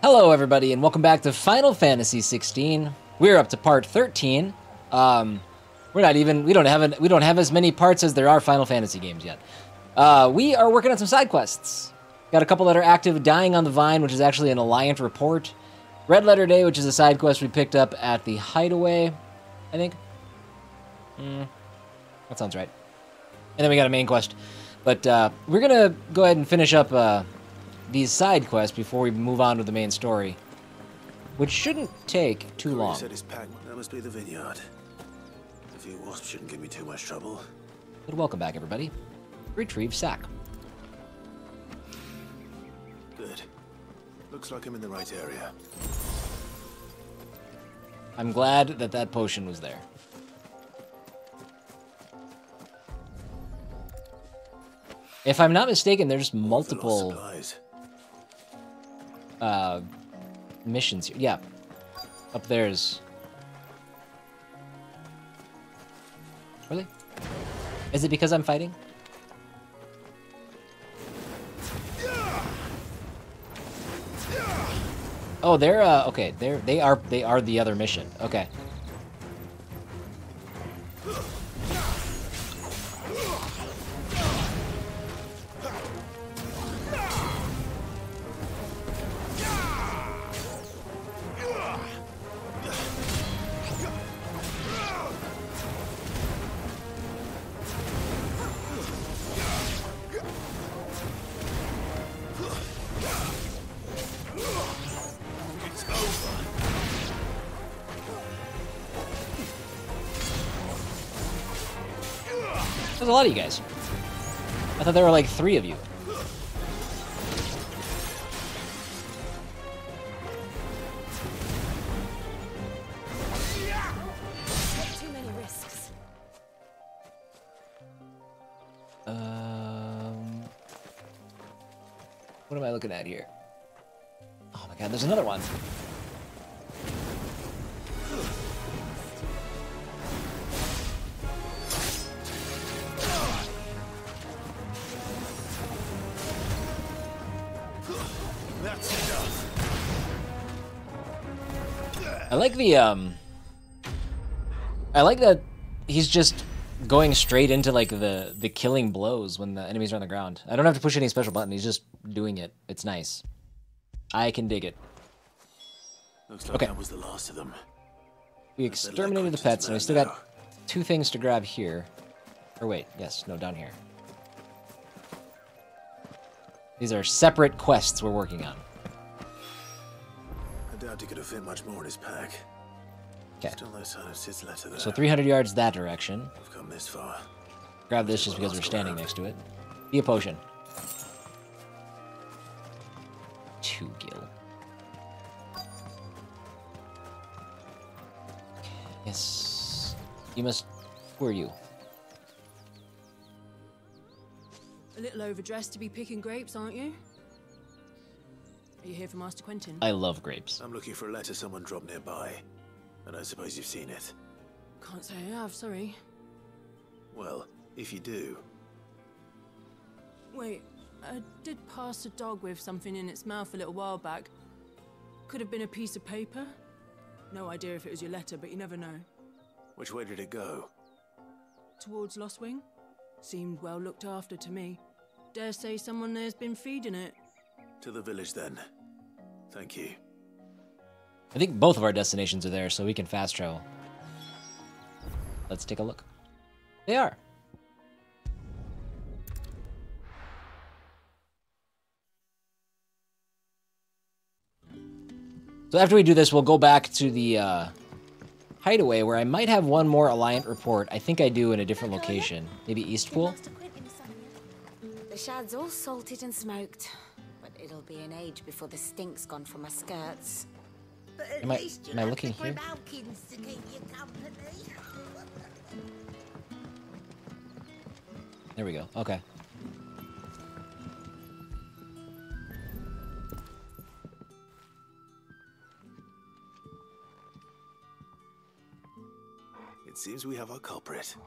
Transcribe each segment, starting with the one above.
Hello, everybody, and welcome back to Final Fantasy XVI. We're up to part 13. We don't have as many parts as there are Final Fantasy games yet. We are working on some side quests. Got a couple that are active. Dying on the Vine, which is actually an Alliant report. Red Letter Day, which is a side quest we picked up at the Hideaway, I think. That sounds right. And then we got a main quest. But we're gonna go ahead and finish up these side quests before we move on to the main story, which shouldn't take too long. Said his pack. That must be the vineyard. A few wasps shouldn't give me too much trouble. But welcome back, everybody. Retrieve sack. Good. Looks like I'm in the right area. I'm glad that that potion was there. If I'm not mistaken, there's multiple missions here. Yeah. Up there's... Really? Is it because I'm fighting? Oh, they're okay. They are the other mission. Okay. There's a lot of you guys. I thought there were like 3 of you. Too many risks. What am I looking at here? Oh my god, there's another one. I like the, I like that he's just going straight into, like, the killing blows when the enemies are on the ground. I don't have to push any special button, he's just doing it. It's nice. I can dig it. Looks like that was the last of them. We exterminated the pets, and we still got 2 things to grab here. Or wait, yes, no, down here. These are separate quests we're working on. I doubt he could have fit much more in his pack. Okay. Still no sign of Sid's letter there. So 300 yards that direction. We've come this far. Grab this just because we're standing next to it. Be a potion. 2 gil. Yes. You must... Who are you? A little overdressed to be picking grapes, aren't you? Are you here for Master Quentin? I love grapes. I'm looking for a letter someone dropped nearby. And I suppose you've seen it. Can't say I have, sorry. Well, if you do... Wait, I did pass a dog with something in its mouth a little while back. Could have been a piece of paper. No idea if it was your letter, but you never know. Which way did it go? Towards Lost Wing? Seemed well looked after to me. Dare say someone there's been feeding it. To the village, then. Thank you. I think both of our destinations are there, so we can fast travel. Let's take a look. They are. So after we do this, we'll go back to the Hideaway, where I might have one more Alliant report. I think I do in a different location. Maybe Eastpool? The shad's all salted and smoked, but it'll be an age before the stink's gone from my skirts. But at Am I least you'll looking have here? Grimalkins to keep you company. There we go. Okay. It seems we have our culprit.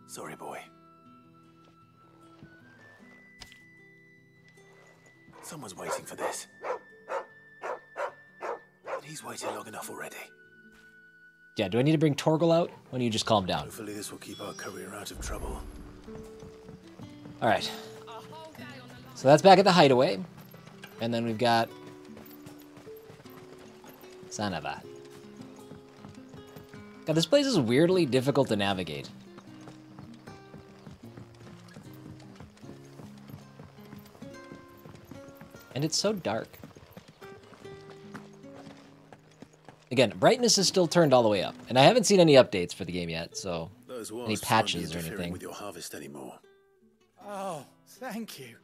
Sorry, boy. Someone's waiting for this. He's waited long enough already. Yeah, do I need to bring Torgal out? Why don't you just calm down? Hopefully this will keep our courier out of trouble. Alright. So that's back at the hideaway. And then we've got... Son of a... God, this place is weirdly difficult to navigate. And it's so dark. Again, brightness is still turned all the way up. And I haven't seen any updates for the game yet, so... any patches or anything. With your harvest anymore. Oh, thank you.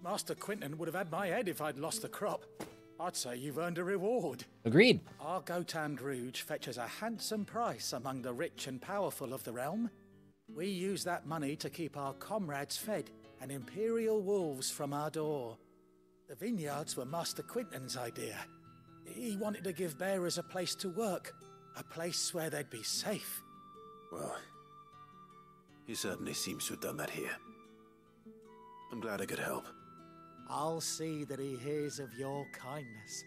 Master Quinton would have had my head if I'd lost the crop. I'd say you've earned a reward. Agreed. Our Gotand Rouge fetches a handsome price among the rich and powerful of the realm. We use that money to keep our comrades fed and imperial wolves from our door. The vineyards were Master Quinton's idea. He wanted to give bearers a place to work, a place where they'd be safe. Well, he certainly seems to have done that here. I'm glad I could help. I'll see that he hears of your kindness.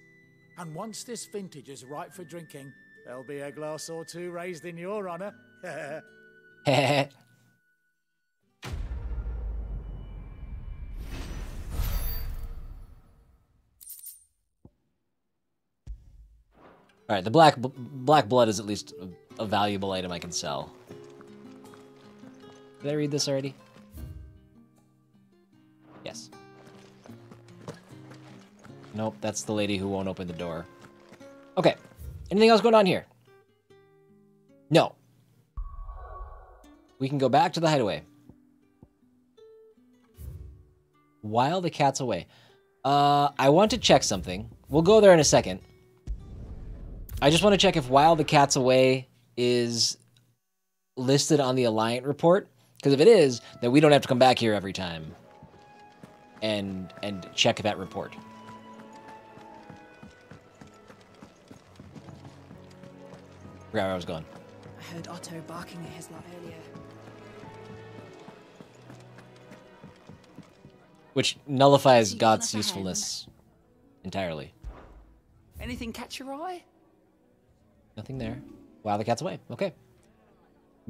And once this vintage is ripe for drinking, there'll be a glass or two raised in your honor. Heh. Alright, the black blood is at least a valuable item I can sell. Did I read this already? Yes. Nope, that's the lady who won't open the door. Okay. Anything else going on here? No. We can go back to the hideaway. While the cat's away. I want to check something. We'll go there in a second. I just want to check if while the cat's away is listed on the Alliant report. Because if it is, then we don't have to come back here every time and check that report. Forgot where I was going. I heard Otto barking at his lot earlier. Which nullifies See, God's one of usefulness entirely. Anything catch your eye? Nothing there. Wow, the cat's away. Okay.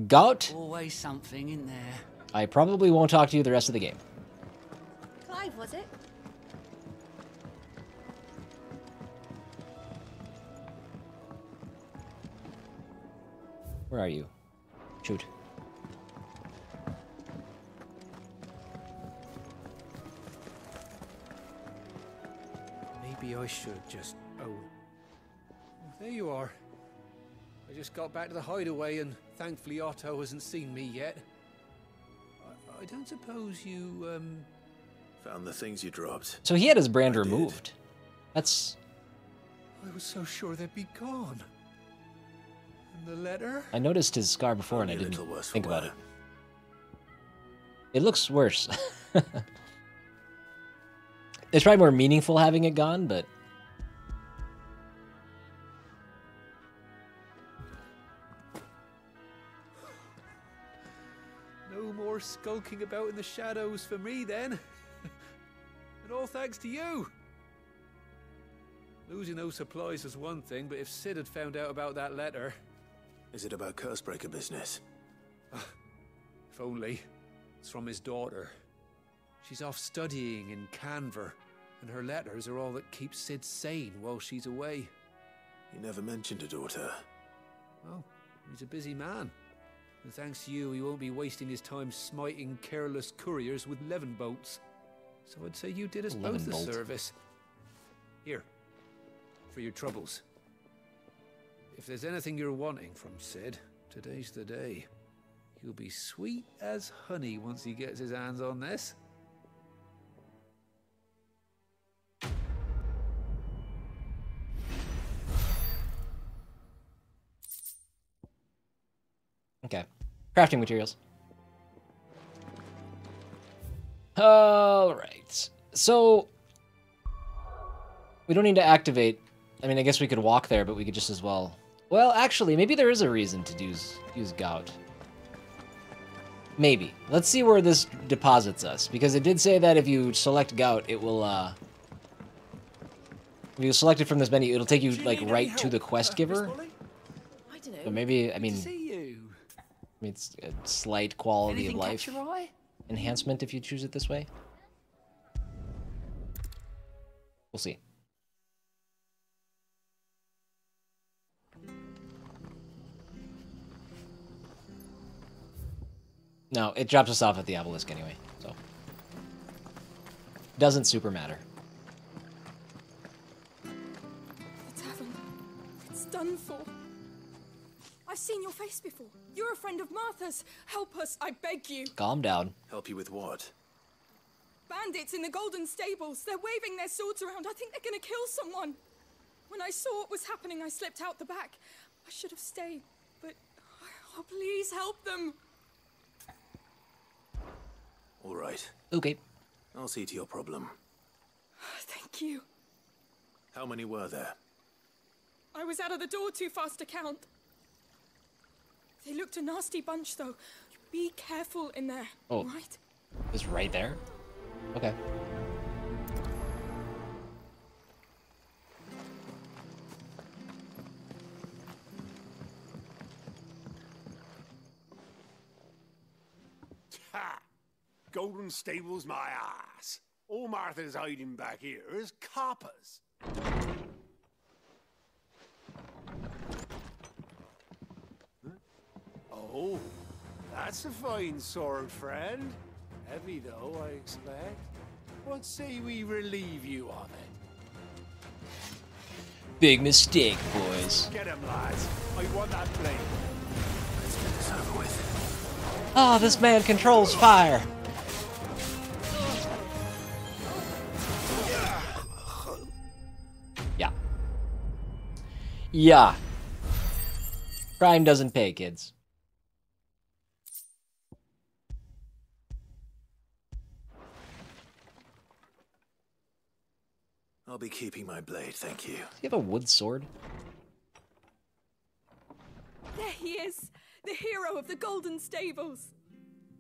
Gout. Always something in there. I probably won't talk to you the rest of the game. Clive, was it? Where are you? Shoot. Maybe I should just... Oh. There you are. I just got back to the hideaway and thankfully Otto hasn't seen me yet. I don't suppose you, Found the things you dropped. So he had his brand I did. removed. That's... I was so sure they'd be gone. And the letter? I noticed his scar before and I Only a didn't little worse for think about wear. it. It looks worse. It's probably more meaningful having it gone, but... No more skulking about in the shadows for me then. And all thanks to you. Losing those supplies was one thing, but if Sid had found out about that letter... Is it about Cursebreaker business? If only. It's from his daughter. She's off studying in Canver, and her letters are all that keeps Sid sane while she's away. You never mentioned a daughter. Well, he's a busy man. And thanks to you, he won't be wasting his time smiting careless couriers with levin bolts. So I'd say you did us both a Levin bolt. service. Here, for your troubles. If there's anything you're wanting from Sid, today's the day. He'll be sweet as honey once he gets his hands on this. Okay. Crafting materials. Alright. So... we don't need to activate... I mean, I guess we could walk there, but we could just as well... Well, actually, maybe there is a reason to use gout. Maybe. Let's see where this deposits us, because it did say that if you select gout, it will If you select it from this menu, it'll take you like right to the quest giver. I don't know. But maybe, I Good mean, to see you. it's a slight quality Anything of life catch your eye? enhancement if you choose it this way. We'll see. No, it drops us off at the obelisk anyway, so doesn't super matter. The tavern. It's done for. I've seen your face before. You're a friend of Martha's. Help us, I beg you. Calm down. Help you with what? Bandits in the Golden Stables. They're waving their swords around. I think they're gonna kill someone. When I saw what was happening, I slipped out the back. I should have stayed, but oh, please help them. All right. Okay. I'll see to your problem. Thank you. How many were there? I was out of the door too fast to count. They looked a nasty bunch, though. Be careful in there, Oh. right? It's right there? Okay. Ha! Golden Stables my ass. All Martha's hiding back here is coppers. Huh? Oh, that's a fine sword, friend. Heavy though, I expect. What say we relieve you of it? Big mistake, boys. Get him, lads. I want that blade. Let's get this over with. Oh, this man controls fire. Yeah. Yeah. Crime doesn't pay, kids. I'll be keeping my blade, thank you. Do you have a wood sword? There he is, the hero of the Golden Stables.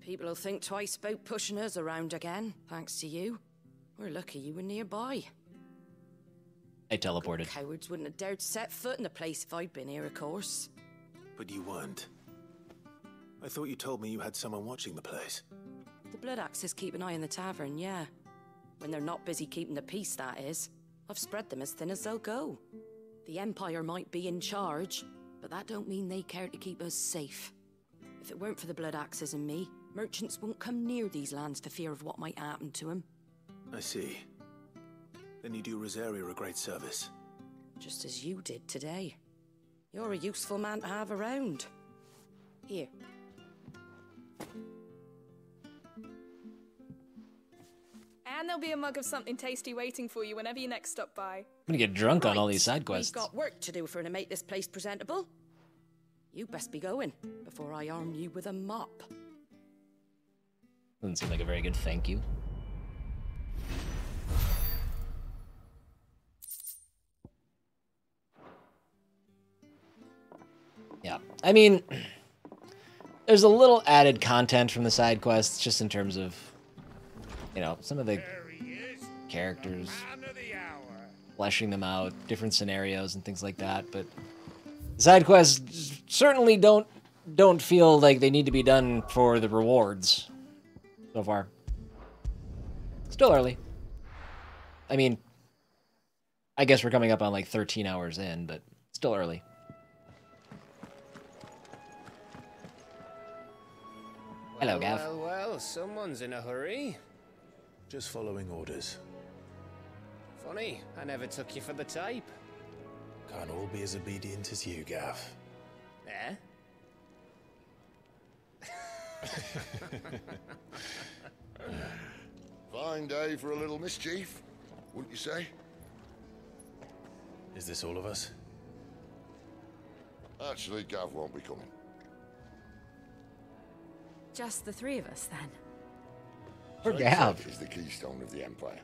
People will think twice about pushing us around again, thanks to you. We're lucky you were nearby. I teleported. Cowards wouldn't have dared set foot in the place if I'd been here, of course. But you weren't. I thought you told me you had someone watching the place. The Blood Axes keep an eye on the tavern, yeah. When they're not busy keeping the peace, that is. I've spread them as thin as they'll go. The Empire might be in charge, but that don't mean they care to keep us safe. If it weren't for the Blood Axes and me, merchants won't come near these lands for fear of what might happen to them. I see. Then you do Rosaria a great service. Just as you did today. You're a useful man to have around. Here. And there'll be a mug of something tasty waiting for you whenever you next stop by. I'm gonna get drunk on all Right, these side quests. We've got work to do for to make this place presentable. You best be going before I arm you with a mop. Doesn't seem like a very good thank you. Yeah, I mean, there's a little added content from the side quests, just in terms of, you know, some of the characters, fleshing them out, different scenarios and things like that. But the side quests certainly don't feel like they need to be done for the rewards so far. Still early. I mean, I guess we're coming up on like 13 hours in, but still early. Hello, Gav. Well, someone's in a hurry. Just following orders. Funny, I never took you for the type. Can't all be as obedient as you, Gav. Eh? Fine day for a little mischief, wouldn't you say? Is this all of us? Actually, Gav won't be coming. Just the three of us, then? Poor Gav. Is the keystone of the Empire.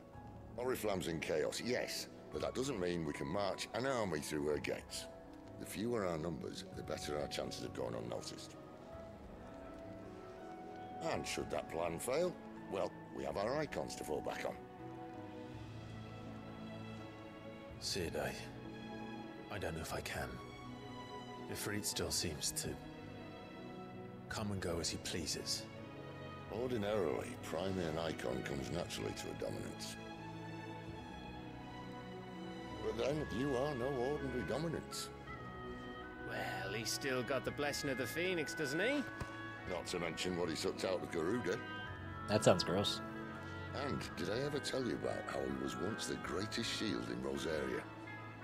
Oriflamme's in chaos, yes, but that doesn't mean we can march an army through her gates. The fewer our numbers, the better our chances of going unnoticed. And should that plan fail, well, we have our icons to fall back on. Sid, I don't know if I can. Ifrit still seems to come and go as he pleases. Ordinarily, priming an icon comes naturally to a dominance. But then, you are no ordinary dominance. Well, he's still got the blessing of the Phoenix, doesn't he? Not to mention what he sucked out of Garuda. That sounds gross. And did I ever tell you about how he was once the greatest shield in Rosaria?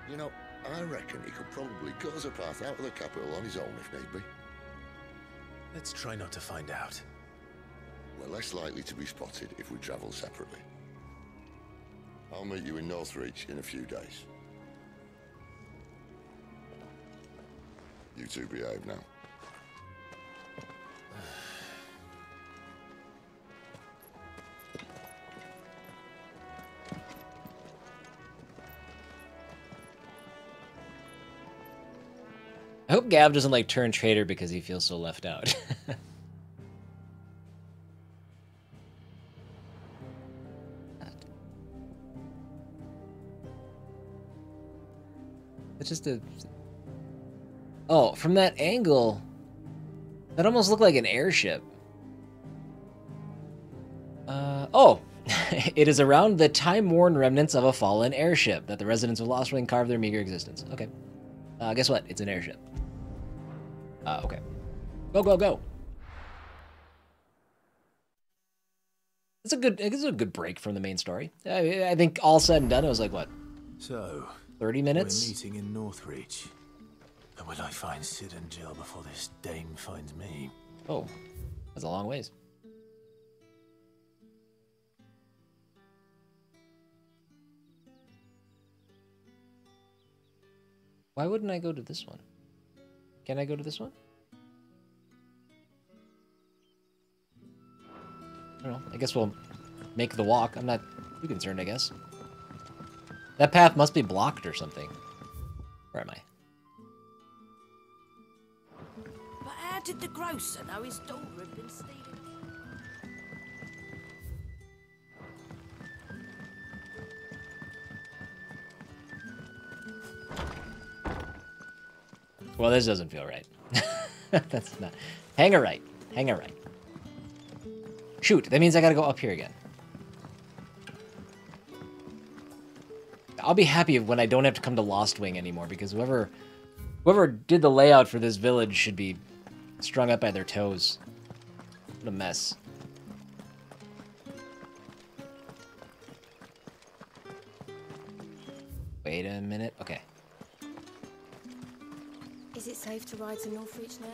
You know, I reckon he could probably cut us a path out of the capital on his own if need be. Let's try not to find out. We're less likely to be spotted if we travel separately. I'll meet you in Northreach in a few days. You two behave now. I hope Gav doesn't like turn traitor because he feels so left out. It's just a... Oh, from that angle, that almost looked like an airship. Oh, it is around the time-worn remnants of a fallen airship that the residents of Lost Ring carved their meager existence. Okay. Guess what? It's an airship. Okay. Go, go, go. It's a good break from the main story. I think all said and done, it was like, what? So, 30 minutes? We're meeting in Northreach. And will I find Sid and Jill before this dame finds me? Oh, that's a long ways. Why wouldn't I go to this one? Can I go to this one? I don't know. I guess we'll make the walk. I'm not too concerned, I guess. That path must be blocked or something. Where am I? But how did the grocer know his daughter had been stealing? Well, this doesn't feel right. That's not... Hang a right. Hang a right. Shoot, that means I gotta go up here again. I'll be happy when I don't have to come to Lost Wing anymore, because whoever did the layout for this village should be strung up by their toes. What a mess. Wait a minute. Okay. Is it safe to ride to Northreach now?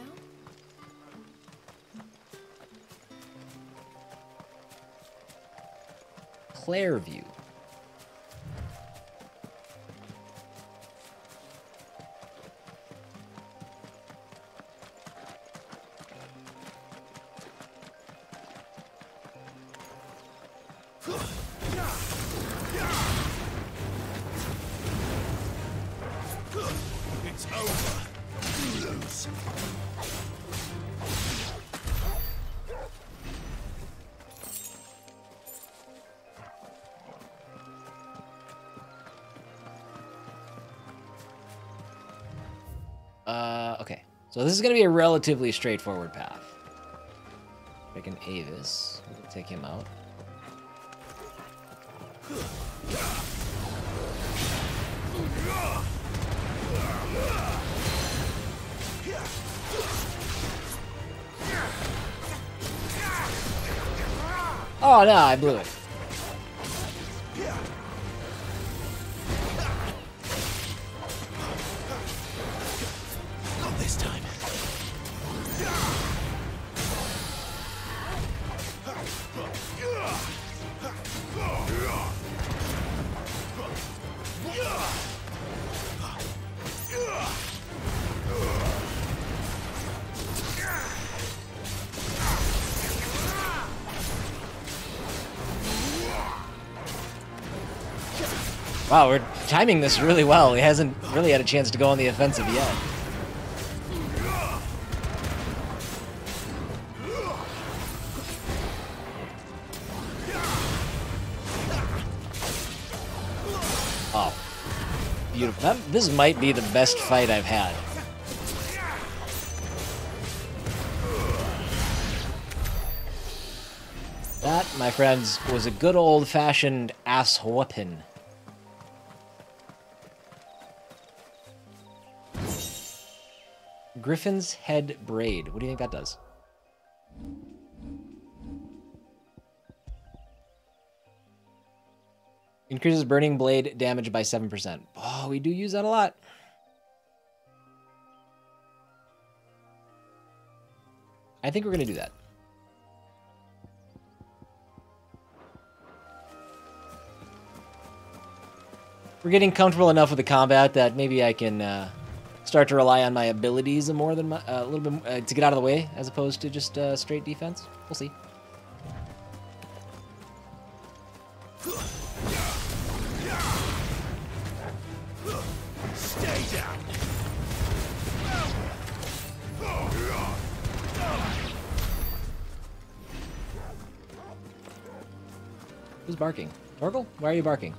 Clairview. It's over. You lose. Okay. So this is going to be a relatively straightforward path. Freaking Avis. We'll take him out. Oh no, I blew it. Not this time. Wow, we're timing this really well. He hasn't really had a chance to go on the offensive yet. Oh. This might be the best fight I've had. That, my friends, was a good old-fashioned ass whooping. Griffin's head braid. What do you think that does? Increases burning blade damage by 7%. Oh, we do use that a lot. I think we're going to do that. We're getting comfortable enough with the combat that maybe I can start to rely on my abilities more than a little bit to get out of the way, as opposed to just straight defense. We'll see. Stay down. Who's barking? Torgal? Why are you barking?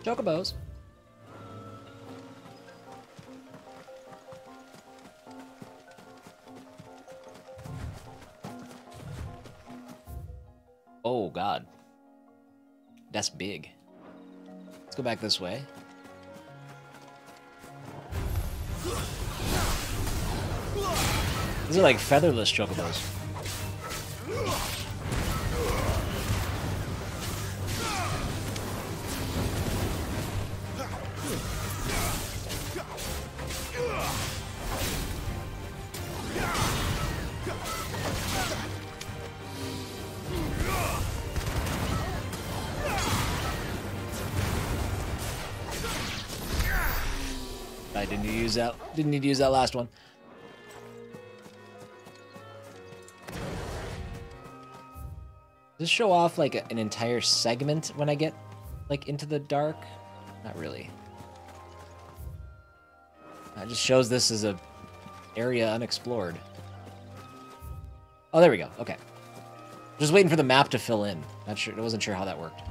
Chocobos. Oh, God. That's big. Let's go back this way. These are like featherless chocobos. I didn't need to use that. Didn't need to use that last one. Does this show off like an entire segment when I get like into the dark? Not really. It just shows this as a area unexplored. Oh, there we go. Okay. Just waiting for the map to fill in. Not sure. I wasn't sure how that worked.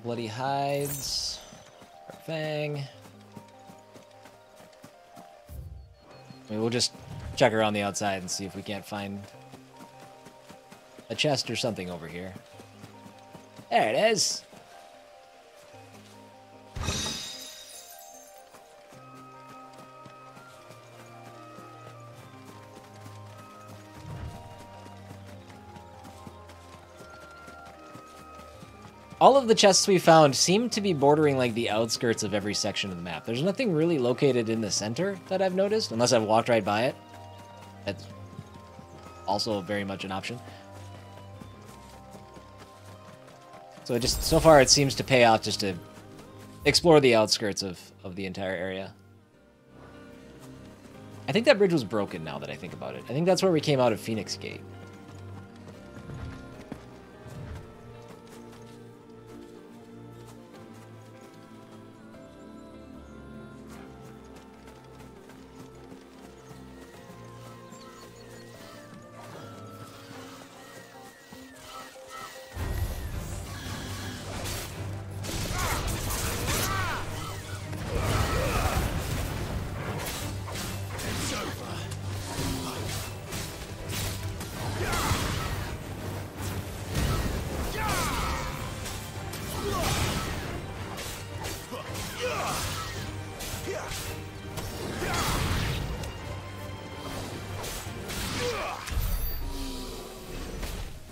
Bloody hides. Fang. Maybe we'll just check around the outside and see if we can't find a chest or something over here. There it is. All of the chests we found seem to be bordering like the outskirts of every section of the map. There's nothing really located in the center that I've noticed, unless I've walked right by it. That's also very much an option. So so far it seems to pay off just to explore the outskirts of the entire area. I think that bridge was broken now that I think about it. I think that's where we came out of Phoenix Gate.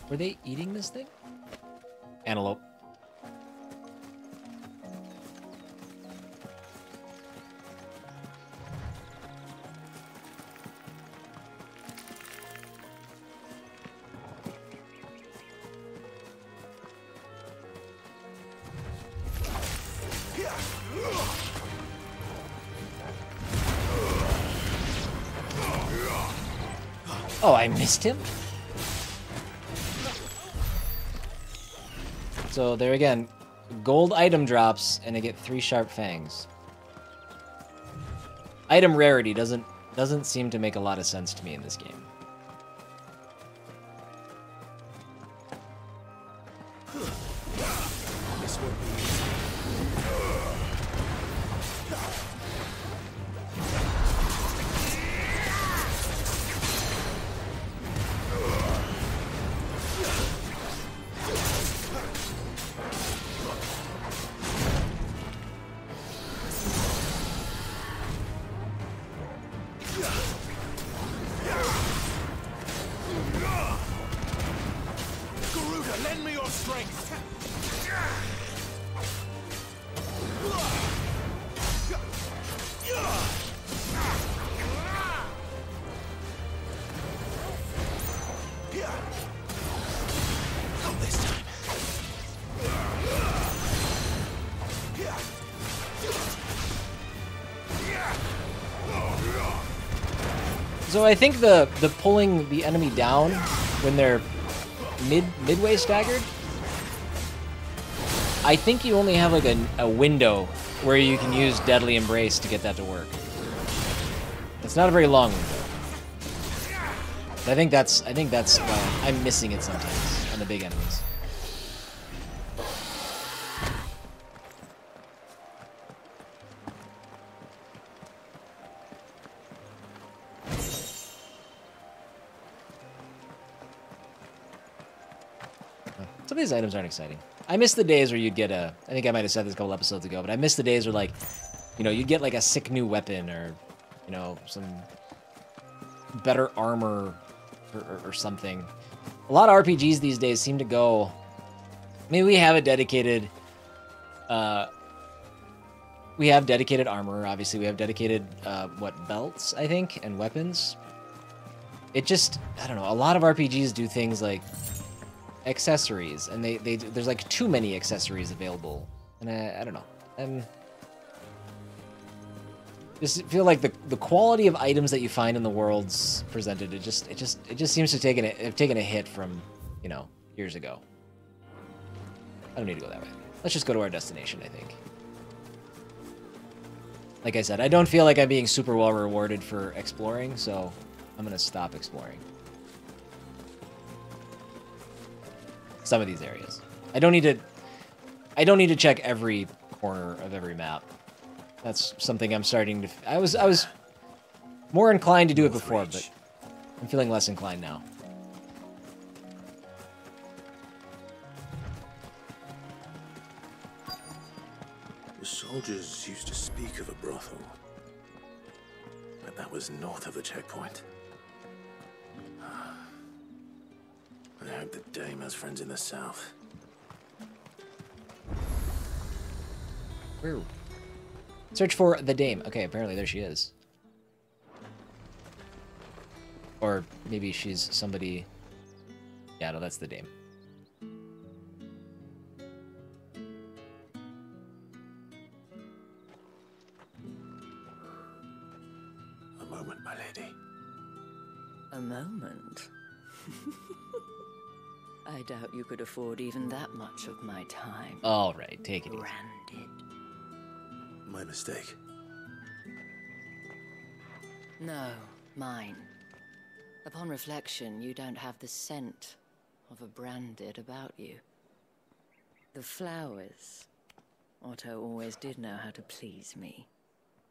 Were they eating this thing? Antelope. Oh, I missed him? So there again, gold item drops and I get 3 sharp fangs. Item rarity doesn't seem to make a lot of sense to me in this game. So I think the pulling the enemy down when they're midway staggered, I think you only have like a window where you can use Deadly Embrace to get that to work. It's not a very long window. I think that's why I'm missing it sometimes on the big enemies. Some of these items aren't exciting. I miss the days where you'd get I think I might have said this a couple episodes ago, but I miss the days where, like, you know, you'd get like a sick new weapon or, you know, some better armor or something. A lot of RPGs these days seem to go, I mean, we have a dedicated, we have dedicated armor, obviously. We have dedicated, belts, I think, and weapons. It just, I don't know, a lot of RPGs do things like accessories, and there's like too many accessories available, and I don't know. Just feel like the quality of items that you find in the worlds presented, it just seems to have taken a hit from, you know, years ago. I don't need to go that way. Let's just go to our destination, I think. Like I said, I don't feel like I'm being super well rewarded for exploring, so I'm gonna stop exploring some of these areas. I don't need to check every corner of every map. That's something I'm starting to... I was more inclined to do it before, but I'm feeling less inclined now. The soldiers used to speak of a brothel, but that was north of the checkpoint. I hope the dame has friends in the south. Where? Search for the dame. Okay, apparently there she is. Or maybe she's somebody... Yeah, no, that's the dame. A moment, my lady. A moment? I doubt you could afford even that much of my time. All right, take it easy. Branded. My mistake. No, mine. Upon reflection, you don't have the scent of a branded about you. The flowers. Otto always did know how to please me.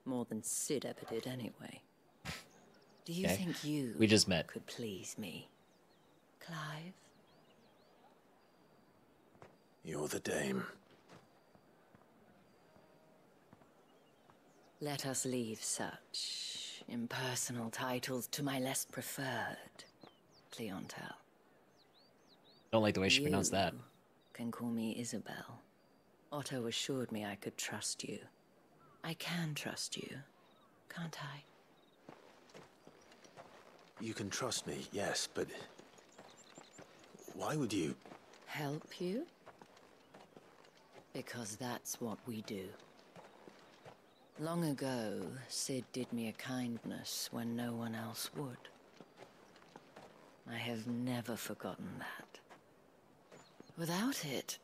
More than Sid ever did anyway. Do you think you we just met. Could please me, Clive? You're the dame. Let us leave such impersonal titles to my less preferred clientele. Don't like the way she pronounced that. You can call me Isabel. Otto assured me I could trust you. I can trust you, can't I? You can trust me, yes, but why would you? Help you? Because that's what we do. Long ago, Sid did me a kindness when no one else would. I have never forgotten that. Without it,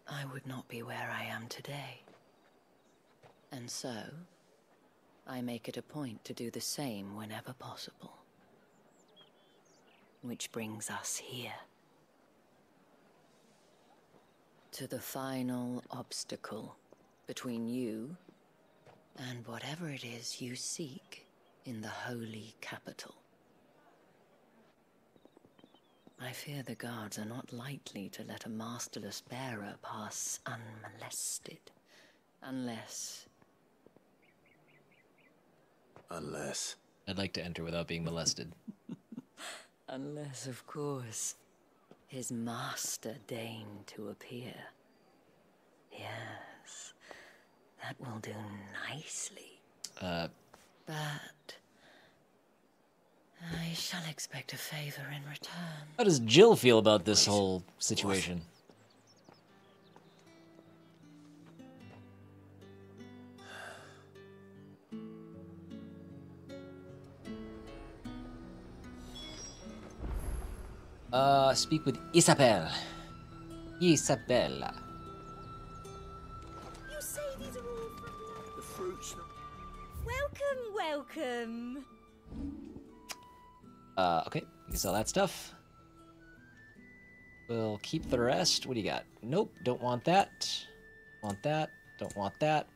I would not be where I am today. And so, I make it a point to do the same whenever possible. Which brings us here. To the final obstacle between you and whatever it is you seek in the holy capital. I fear the guards are not likely to let a masterless bearer pass unmolested, unless... Unless... I'd like to enter without being molested. Unless, of course, his master deigned to appear. Yes, that will do nicely. But I shall expect a favor in return. How does Jill feel about this whole situation? Speak with Isabel. Isabella. You say these are all from The fruits. Welcome. Okay, you can sell that stuff. We'll keep the rest. What do you got? Nope, don't want that. Want that. Don't want that.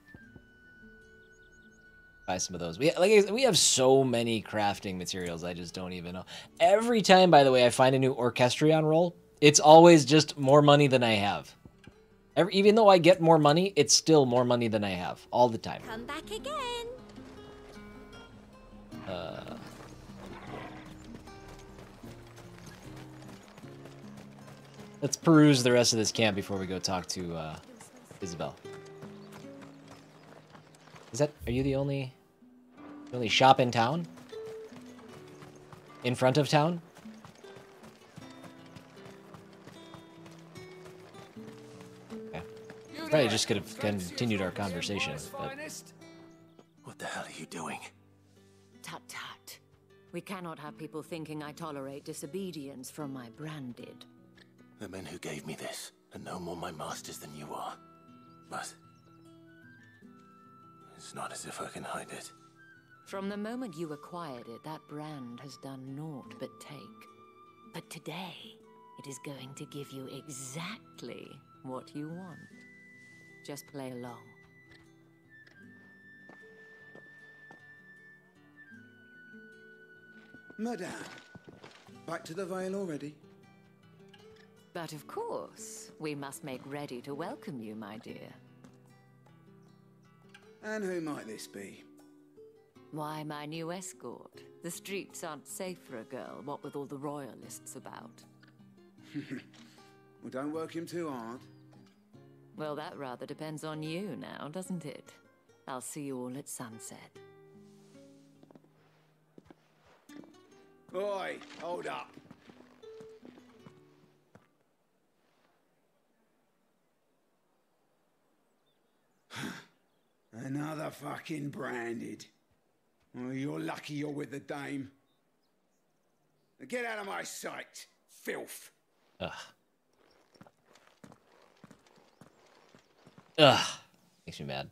Buy some of those. We have so many crafting materials, I just don't even know. Every time, by the way, I find a new Orchestrion roll, it's always just more money than I have. Even though I get more money, it's still more money than I have. All the time. Come back again. Let's peruse the rest of this camp before we go talk to Isabel. Are you the only shop in town? In front of town? Okay. Probably just could have continued our conversation, but... What the hell are you doing? Tut tut. We cannot have people thinking I tolerate disobedience from my branded. The men who gave me this are no more my masters than you are. But it's not as if I can hide it. From the moment you acquired it, that brand has done naught but take. But today, it is going to give you exactly what you want. Just play along. Madame, back to the Vale already? But of course, we must make ready to welcome you, my dear. And who might this be? Why, my new escort. The streets aren't safe for a girl, what with all the royalists about. Well, don't work him too hard. Well, that rather depends on you now, doesn't it? I'll see you all at sunset. Oi, hold up. Another fucking branded. Oh, you're lucky you're with the dame. Now get out of my sight, filth. Ugh. Ugh. Makes me mad.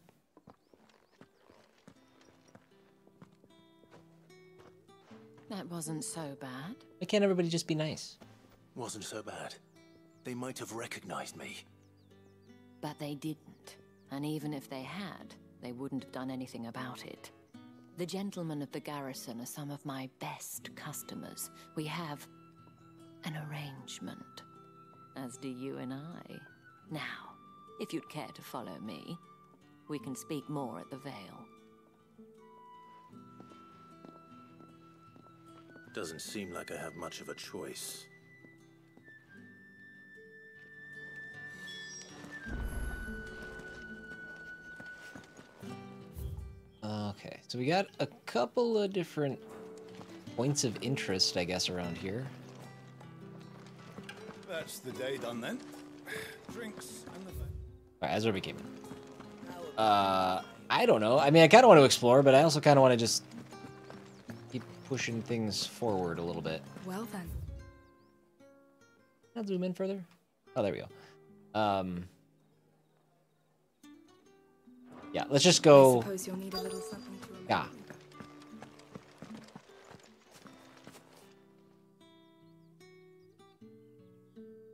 That wasn't so bad. Why can't everybody just be nice? Wasn't so bad. They might have recognized me. But they didn't. And even if they had, they wouldn't have done anything about it. The gentlemen of the garrison are some of my best customers. We have an arrangement, as do you and I. Now, if you'd care to follow me, we can speak more at the Vale. Doesn't seem like I have much of a choice. Okay, so we got a couple of different points of interest, I guess, around here. That's the day done then. Drinks and the... Alright, as we came in. I don't know. I mean, I kind of want to explore, but I also kind of want to just keep pushing things forward a little bit. Well then. I'll zoom in further. Oh, there we go. Yeah, let's just go. I suppose you'll need a little something to remember. Yeah.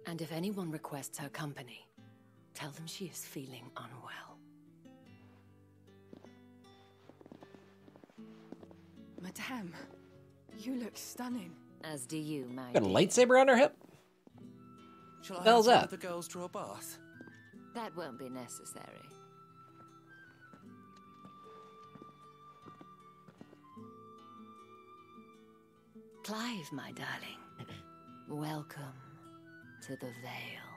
And if anyone requests her company, tell them she is feeling unwell. Madame, you look stunning. As do you, my Got a dear. lightsaber on her hip? Shall I Hell's have one that? of the girls draw a bath? That won't be necessary. Clive, my darling. Welcome to the Vale.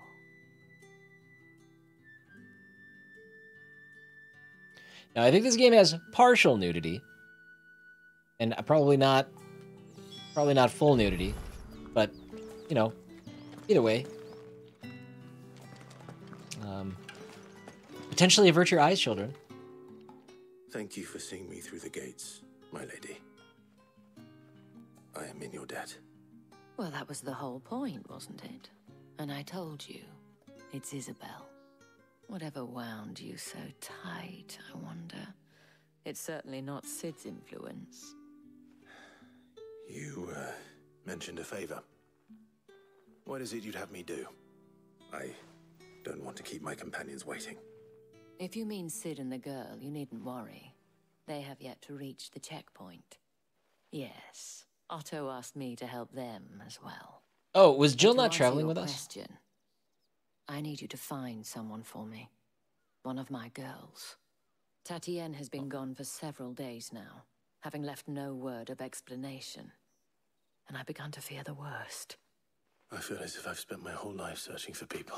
Now, I think this game has partial nudity, and probably not full nudity, but you know, either way, potentially avert your eyes, children. Thank you for seeing me through the gates, my lady. I am in your debt. Well, that was the whole point, wasn't it? And I told you, it's Isabel. Whatever wound you so tight, I wonder. It's certainly not Sid's influence. You, mentioned a favor. What is it you'd have me do? I don't want to keep my companions waiting. If you mean Sid and the girl, you needn't worry. They have yet to reach the checkpoint. Yes, Otto asked me to help them as well. Oh, was Jill But to not answer traveling your with us? question, I need you to find someone for me. One of my girls. Tatienne has been gone for several days now, having left no word of explanation. And I begun to fear the worst. I feel as if I've spent my whole life searching for people.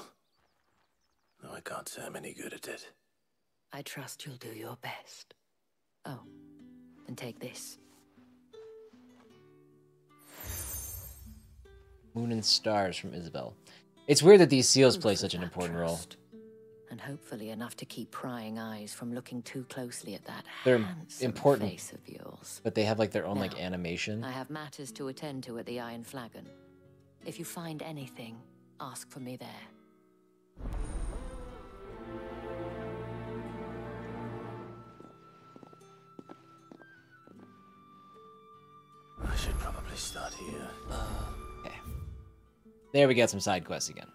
No, I can't say I'm any good at it. I trust you'll do your best. Oh, and take this. Moon and Stars from Isabel. It's weird that these seals play such an important role. And hopefully enough to keep prying eyes from looking too closely at that They're handsome important, face of yours. but they have like their own Now, like animation. I have matters to attend to at the Iron Flagon. If you find anything, ask for me there. I should probably start here. Okay. There we got some side quests again.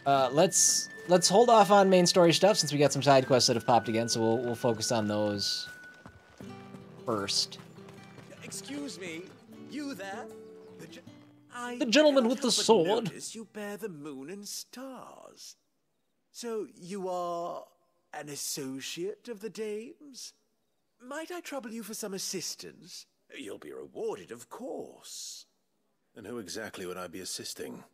Let's hold off on main story stuff since we got some side quests that have popped again, so we'll focus on those first. Excuse me, you there? The gentleman with cannot the help but sword. notice you bear the moon and stars. So you are an associate of the dames? Might I trouble you for some assistance? You'll be rewarded, of course. And who exactly would I be assisting?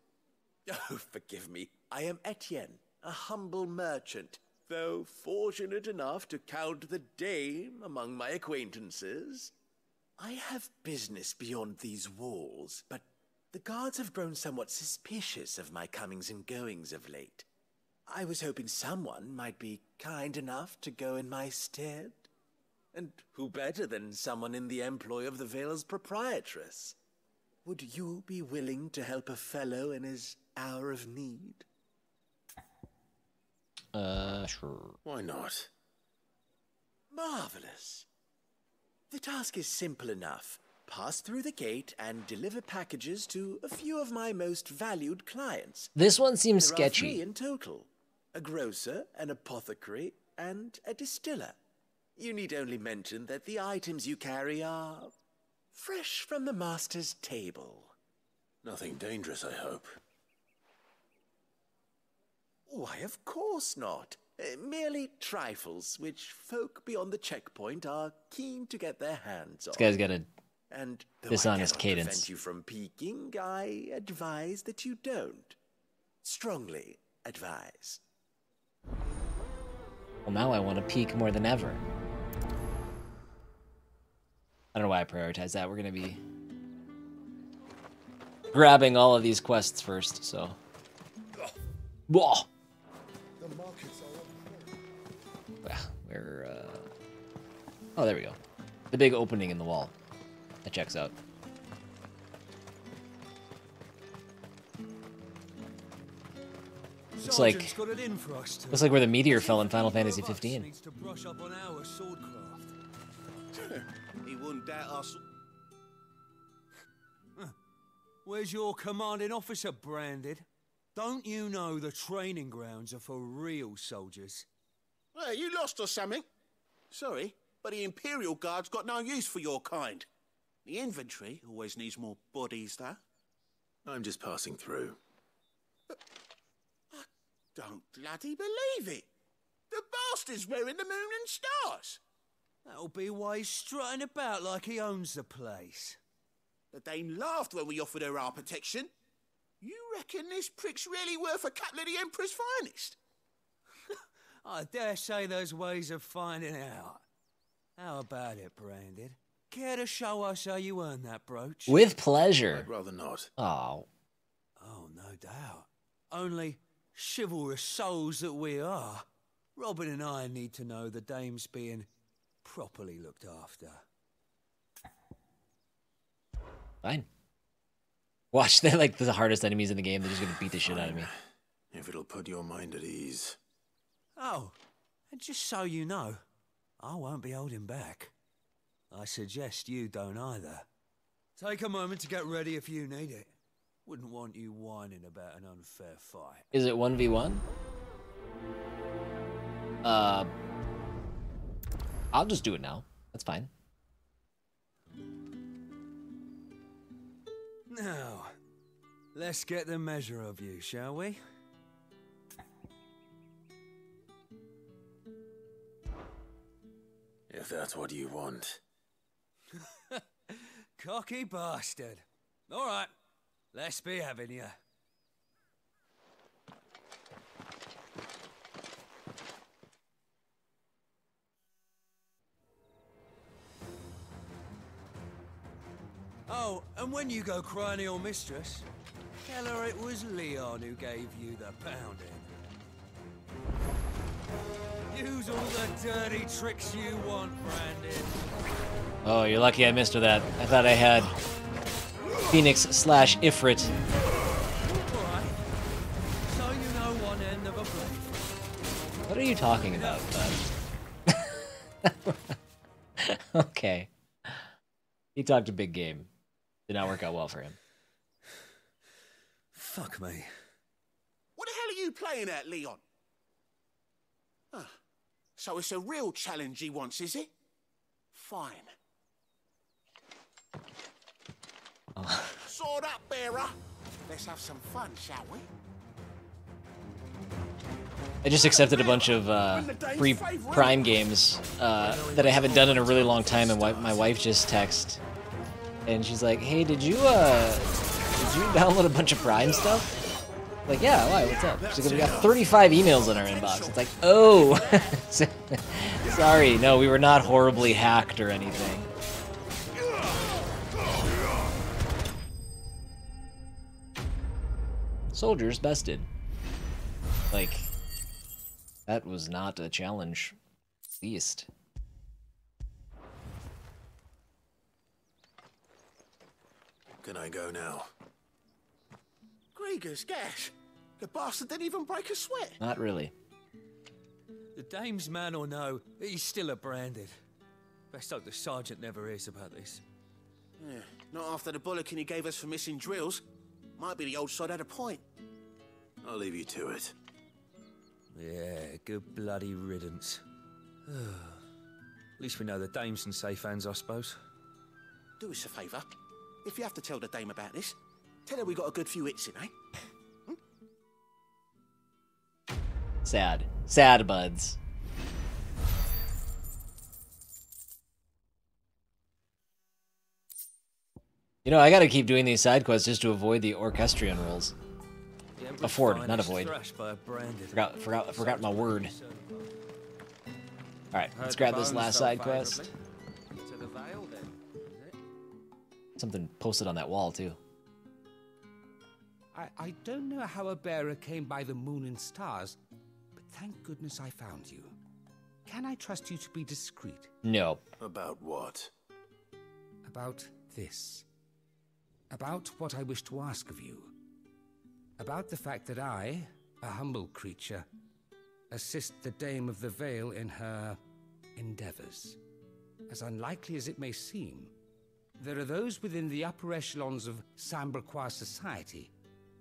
Oh, forgive me. I am Etienne, a humble merchant, though fortunate enough to count the dame among my acquaintances. I have business beyond these walls, but the guards have grown somewhat suspicious of my comings and goings of late. I was hoping someone might be kind enough to go in my stead. And who better than someone in the employ of the Vale's proprietress? Would you be willing to help a fellow in his hour of need? Sure. Why not? Marvelous. The task is simple enough. Pass through the gate and deliver packages to a few of my most valued clients. This one seems There are sketchy. 3 in total. A grocer, an apothecary, and a distiller. You need only mention that the items you carry are fresh from the master's table. Nothing dangerous, I hope. Why, of course not. Merely trifles, which folk beyond the checkpoint are keen to get their hands on. This guy's got a And though dishonest I cannot cadence. prevent you from peeking, I advise that you don't. Strongly advise. Well, now I want to peek more than ever. I don't know why I prioritize that. We're going to be grabbing all of these quests first, so. Whoa! Where, oh, there we go. The big opening in the wall. That checks out. Looks like where the meteor fell in Final Fantasy 15. Needs to brush up on our swordcraft. He wouldn't doubt us. Where's your commanding officer, Branded? Don't you know the training grounds are for real soldiers? Well, you lost or something? Sorry, but the Imperial Guard's got no use for your kind. The infantry always needs more bodies, though. I'm just passing through. Don't bloody believe it. The bastard's wearing the moon and stars. That'll be why he's strutting about like he owns the place. The Dame laughed when we offered her our protection. You reckon this prick's really worth a couple of the Emperor's finest? I dare say there's ways of finding out. How about it, Branded? Care to show us how you earned that brooch? With pleasure. I'd rather not. Oh. Oh, no doubt. Only chivalrous souls that we are, Robin and I need to know the Dame's being properly looked after. Fine. Watch, they're like the hardest enemies in the game. They're just gonna beat the shit out of me. If it'll put your mind at ease. Oh, and just so you know, I won't be holding back. I suggest you don't either. Take a moment to get ready if you need it. Wouldn't want you whining about an unfair fight. Is it 1v1? I'll just do it now. That's fine. Now, let's get the measure of you, shall we? If that's what you want. Cocky bastard. All right, let's be having you. Oh, and when you go crying to your mistress, tell her it was Leon who gave you the pounding. Use all the dirty tricks you want, Brandon. Oh, you're lucky I missed with that. I thought I had Phoenix / Ifrit. Alright. So you know one end of a blade. What are you talking about, bud? Okay. He talked a big game. Did not work out well for him. Fuck me. What the hell are you playing at, Leon? So it's a real challenge he wants, is it? Fine. Sword up, bearer. Let's have some fun, shall we? I just accepted a bunch of free Prime games that I haven't done in a really long time, and my wife just texted, and she's like, "Hey, did you download a bunch of Prime stuff?" Like, yeah, why? What's up? She's like, "We got 35 emails in our inbox." It's like, oh, sorry, no, we were not horribly hacked or anything. Soldiers bested. Like, that was not a challenge, at least. Can I go now? Grieger's gas. The bastard didn't even break a sweat. Not really. The Dame's man or no, he's still a Branded. Best hope the sergeant never hears about this. Yeah, not after the bollocking he gave us for missing drills. Might be the old sod had a point. I'll leave you to it. Yeah, good bloody riddance. At least we know the Dame's in safe hands, I suppose. Do us a favour. If you have to tell the Dame about this, tell her we got a good few hits in, eh? Sad. Sad, buds. You know, I gotta keep doing these side quests just to avoid the orchestrion rolls. Afford, not avoid. Forgot my word. Alright, let's grab this last side quest. To the Vale, then, is it? Something posted on that wall, too. I don't know how a bearer came by the moon and stars, but thank goodness I found you. Can I trust you to be discreet? No. About what? About this. About what I wish to ask of you. About the fact that I, a humble creature, assist the Dame of the Vale in her endeavors. As unlikely as it may seem, there are those within the upper echelons of Samberquois society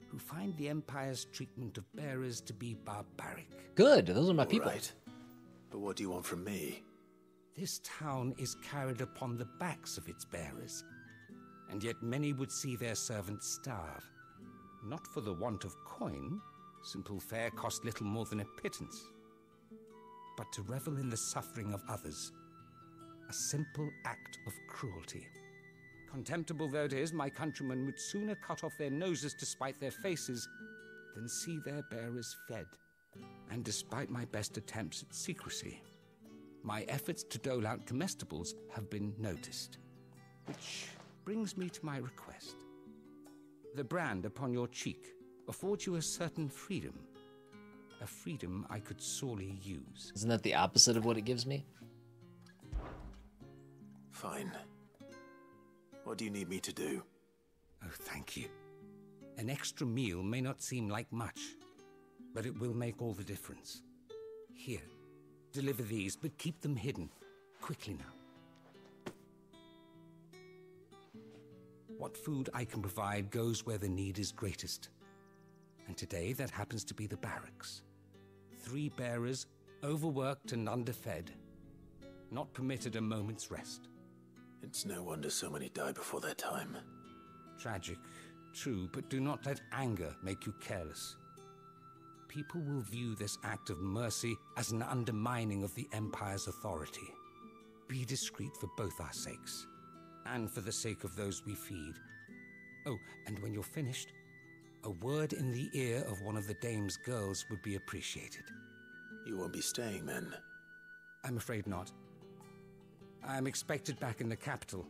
who find the Empire's treatment of bearers to be barbaric. Good, those are my people. Right. But what do you want from me? This town is carried upon the backs of its bearers, and yet many would see their servants starve. Not for the want of coin, simple fare cost little more than a pittance, but to revel in the suffering of others, a simple act of cruelty. Contemptible though it is, my countrymen would sooner cut off their noses to spite their faces than see their bearers fed. And despite my best attempts at secrecy, my efforts to dole out comestibles have been noticed. Which brings me to my request. The brand upon your cheek affords you a certain freedom. A freedom I could sorely use. Isn't that the opposite of what it gives me? Fine. What do you need me to do? Oh, thank you. An extra meal may not seem like much, but it will make all the difference. Here, deliver these, but keep them hidden. Quickly now. What food I can provide goes where the need is greatest. And today, that happens to be the barracks. 3 bearers, overworked and underfed, not permitted a moment's rest. It's no wonder so many die before their time. Tragic, true, but do not let anger make you careless. People will view this act of mercy as an undermining of the Empire's authority. Be discreet for both our sakes, and for the sake of those we feed. Oh, and when you're finished, a word in the ear of one of the Dame's girls would be appreciated. You won't be staying then? I'm afraid not. I am expected back in the capital,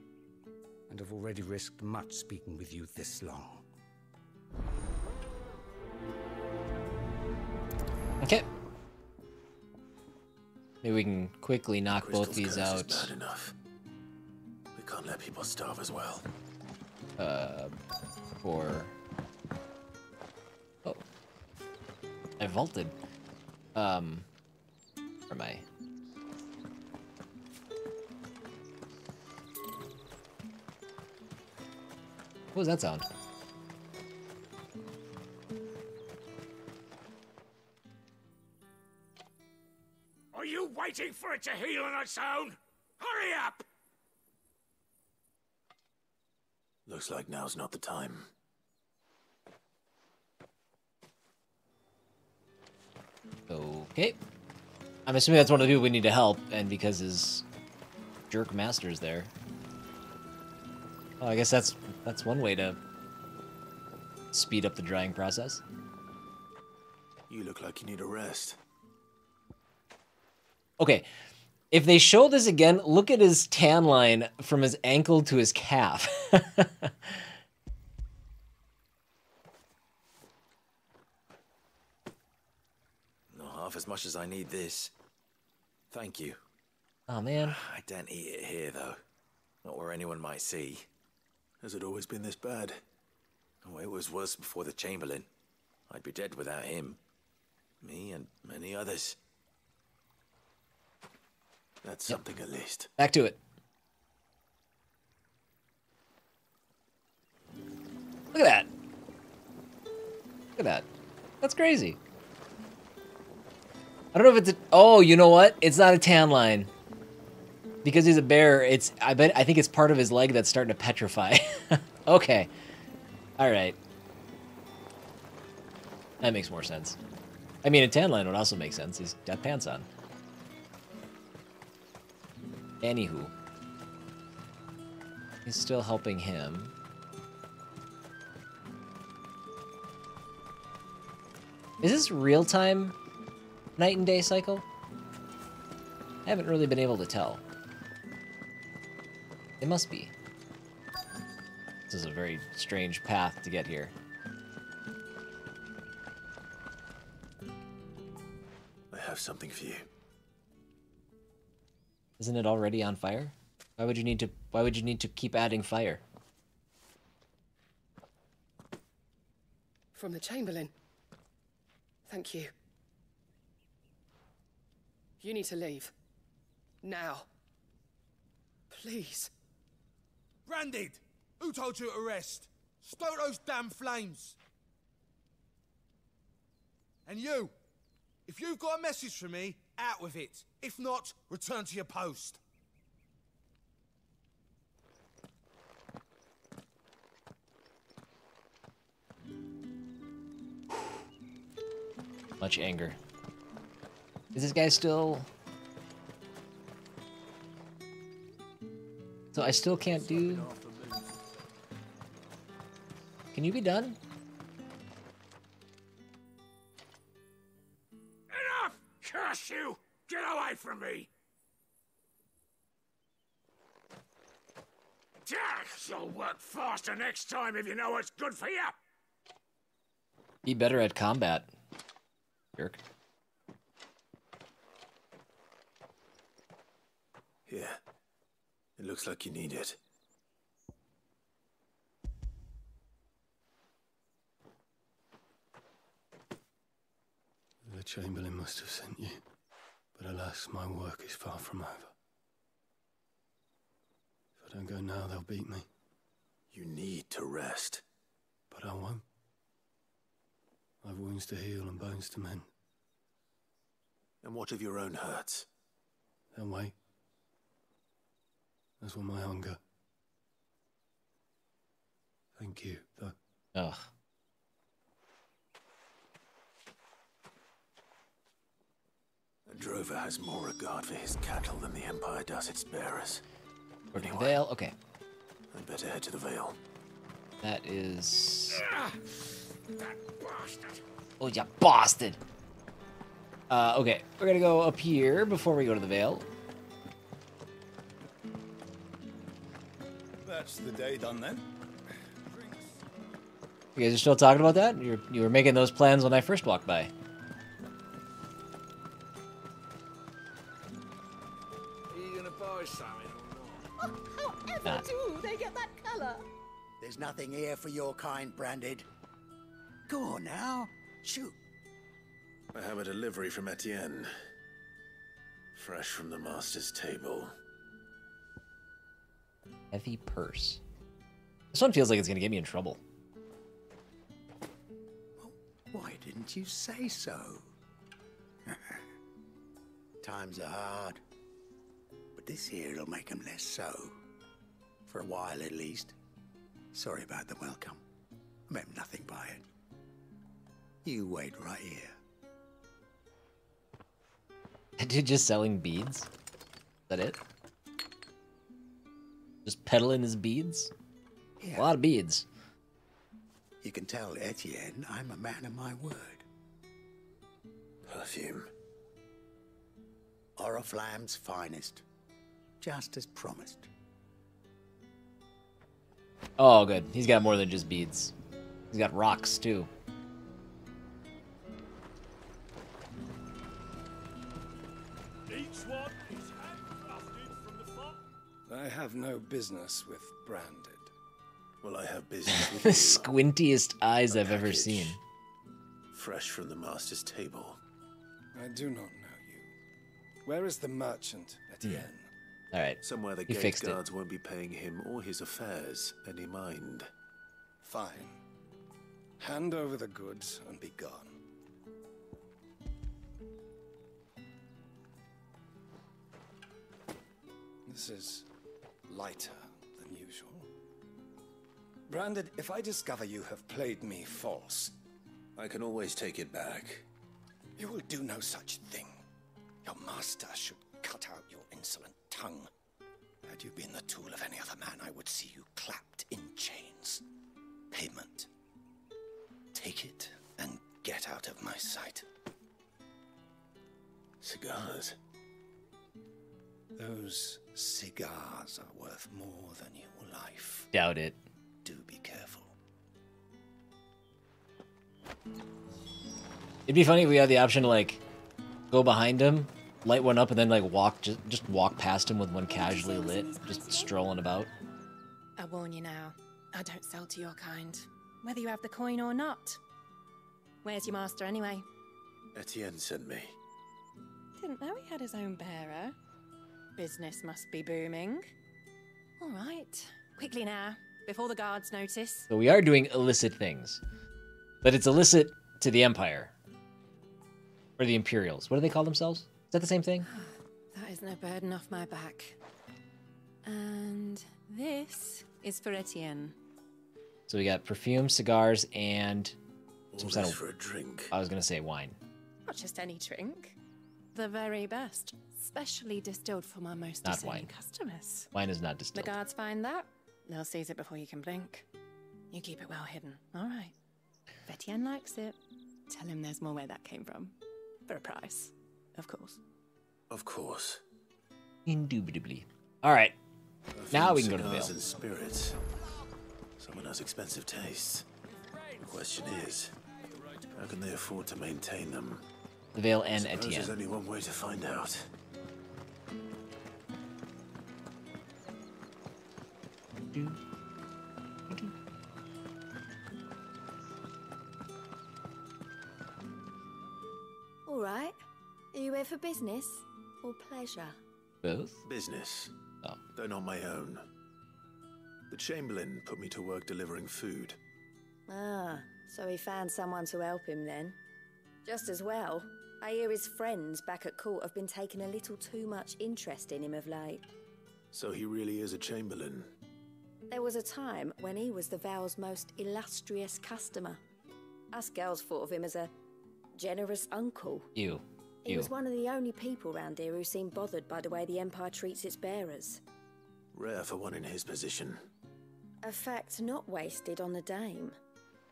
and have already risked much speaking with you this long. Okay. Maybe we can quickly knock both these out. Bad enough. We can't let people starve as well. Oh. I vaulted. Where am I? What was that sound? Are you waiting for it to heal on its own? Hurry up! Looks like now's not the time. Okay. I'm assuming that's one of the people we need to help, and because his jerk master's there. Well, I guess that's one way to speed up the drying process. You look like you need a rest. Okay, if they show this again, look at his tan line from his ankle to his calf. Not half as much as I need this. Thank you. Oh, man. I don't eat it here, though. Not where anyone might see. Has it always been this bad? Oh, it was worse before the Chamberlain. I'd be dead without him. Me and many others. That's something at least. Back to it. Look at that. Look at that. That's crazy. I don't know if it's a... Oh, you know what? It's not a tan line. Because he's a bear, it's... I think it's part of his leg that's starting to petrify. Okay. Alright. That makes more sense. I mean, a tan line would also make sense. He's got pants on. Anywho. He's still helping him. Is this real-time night and day cycle? I haven't really been able to tell. It must be. This is a very strange path to get here. I have something for you. Isn't it already on fire? Why would you need to keep adding fire? From the Chamberlain. Thank you. You need to leave. Now. Please. Branded! Who told you to rest? Stoke those damn flames! And you! If you've got a message for me, out with it. If not, return to your post. Much anger. Is this guy still... So I still can't do... Can you be done? Enough! Curse you! Get away from me! You'll work faster next time if you know what's good for you! Be better at combat. Jerk. Here. It looks like you need it. The Chamberlain must have sent you, but alas, my work is far from over. If I don't go now, they'll beat me. You need to rest. But I won't. I've wounds to heal and bones to mend. And what of your own hurts? They'll wait. As will my hunger. Thank you, though. Ugh. A drover has more regard for his cattle than the Empire does its bearers. Or to the Vale? Okay. I'd better head to the Vale. That is... That bastard! Oh, you bastard! Okay, we're gonna go up here before we go to the Vale. That's the day done then. You guys are still talking about that? You were making those plans when I first walked by. Are you gonna buy something or not? Oh, however do they get that colour? There's nothing here for your kind, Branded. Go on now. Shoot. I have a delivery from Etienne. Fresh from the master's table. Heavy purse. This one feels like it's gonna get me in trouble. Why didn't you say so? Times are hard. But this here'll make 'em less so. For a while at least. Sorry about the welcome. I meant nothing by it. You wait right here. That dude just selling beads? Is that it? Just peddling his beads? Yeah. A lot of beads. You can tell Etienne I'm a man of my word. Perfume. Oriflamme's finest. Just as promised. Oh, good. He's got more than just beads. He's got rocks, too. Each one is handcrafted from the farm. I have no business with Branded. Well, I have business with The you. squintiest eyes I've ever package. seen. Fresh from the master's table. I do not know you. Where is the merchant, Etienne? Alright. Somewhere the He gate fixed it. guards won't be paying him or his affairs any mind. Fine. Hand over the goods and be gone. This is lighter than usual. Branded, if I discover you have played me false... I can always take it back. You will do no such thing. Your master should cut out your insolent tongue. Had you been the tool of any other man, I would see you clapped in chains. Payment. Take it and get out of my sight. Cigars. Those cigars are worth more than your life. Doubt it. Do be careful. It'd be funny if we had the option to, like, go behind him, light one up, and then, like, just walk past him with one casually lit, just strolling about. I warn you now, I don't sell to your kind, whether you have the coin or not. Where's your master, anyway? Etienne sent me. Didn't know he had his own bearer. Business must be booming. All right, quickly now, before the guards notice. So we are doing illicit things. But it's illicit to the Empire. Or the Imperials. What do they call themselves? Is that the same thing? That is no burden off my back. And this is for Etienne. So we got perfume, cigars, and some kind of, for a drink. I was gonna say wine. Not just any drink. The very best. Specially distilled for my most Not discerning wine. customers. Wine is not The distilled. guards find that, they'll seize it before you can blink. You keep it well hidden, all right? If Etienne likes it, tell him there's more where that came from. For a price, of course. Of course. Indubitably. All right. Now we can go to the Cigars Vale. and spirits. Someone has expensive tastes. The question is, how can they afford to maintain them? The Vale and Suppose Etienne. There's only one way to find out. All right. Are you here for business or pleasure? Both? Business. Oh. Though not my own. The Chamberlain put me to work delivering food. Ah, so he found someone to help him then. Just as well. I hear his friends back at court have been taking a little too much interest in him of late. So he really is a Chamberlain. There was a time when he was the Vale's most illustrious customer. Us girls thought of him as a generous uncle. You. He was one of the only people round here who seemed bothered by the way the Empire treats its bearers. Rare for one in his position. A fact not wasted on the dame.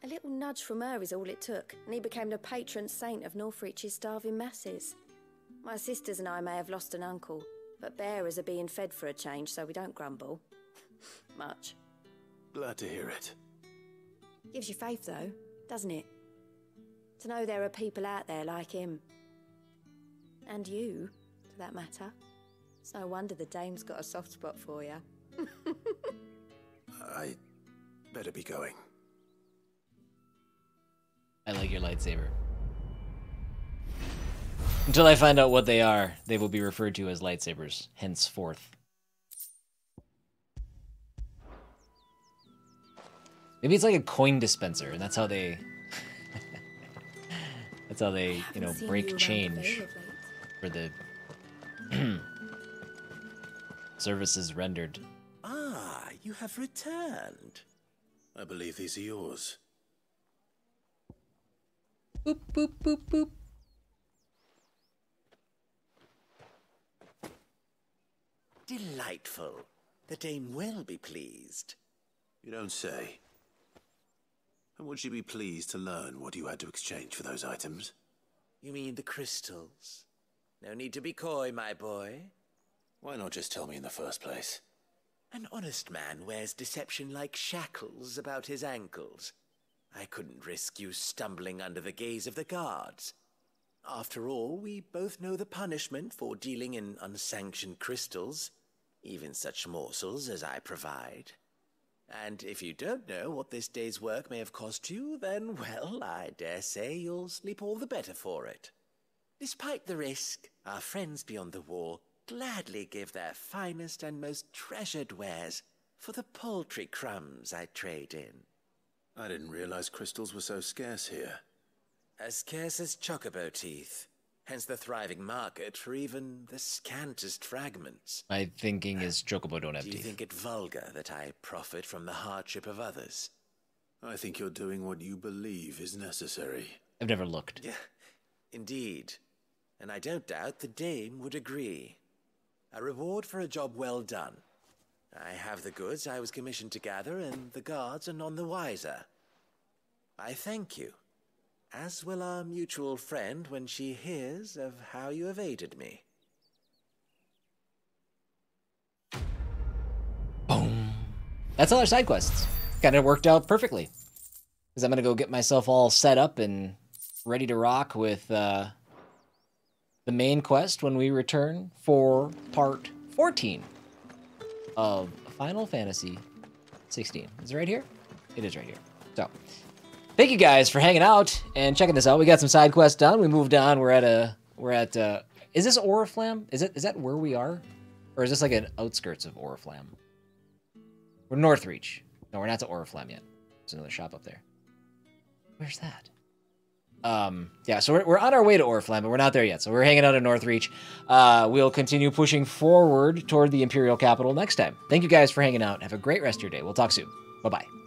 A little nudge from her is all it took, and he became the patron saint of Northreach's starving masses. My sisters and I may have lost an uncle, but bearers are being fed for a change, so we don't grumble. Much. Glad to hear it. Gives you faith, though, doesn't it? To know there are people out there like him. And you, for that matter. It's no wonder the dame's got a soft spot for you. I better be going. I like your lightsaber. Until I find out what they are, they will be referred to as lightsabers, henceforth. Maybe it's like a coin dispenser, and that's how they... that's how they, you know, break change for the services rendered. Ah, you have returned. I believe these are yours. Boop, boop, boop, boop. Delightful. The dame will be pleased. You don't say. And would she be pleased to learn what you had to exchange for those items? You mean the crystals? No need to be coy, my boy. Why not just tell me in the first place? An honest man wears deception like shackles about his ankles. I couldn't risk you stumbling under the gaze of the guards. After all, we both know the punishment for dealing in unsanctioned crystals, even such morsels as I provide. And if you don't know what this day's work may have cost you, then, well, I dare say you'll sleep all the better for it. Despite the risk, our friends beyond the wall gladly give their finest and most treasured wares for the paltry crumbs I trade in. I didn't realize crystals were so scarce here. As scarce as chocobo teeth, hence the thriving market for even the scantest fragments. My thinking is chocobo don't have Do you teeth. think it vulgar that I profit from the hardship of others? I think you're doing what you believe is necessary. I've never looked. Yeah, indeed. And I don't doubt the dame would agree. A reward for a job well done. I have the goods I was commissioned to gather, and the guards are none the wiser. I thank you, as will our mutual friend when she hears of how you have aided me. that's all our side quests. Kind of worked out perfectly. Because I'm going to go get myself all set up and ready to rock with the main quest when we return for part 14 of Final Fantasy 16. Is it right here? It is right here. So, thank you guys for hanging out and checking this out. We got some side quests done. We moved on. We're at is this Oriflamme? Is that where we are? Or is this like an outskirts of Oriflamme? We're Northreach. No, we're not to Oriflamme yet. There's another shop up there. Where's that? Yeah, so we're on our way to Oriflamme, but we're not there yet. So we're hanging out in Northreach. We'll continue pushing forward toward the Imperial capital next time. Thank you guys for hanging out. Have a great rest of your day. We'll talk soon. Bye-bye.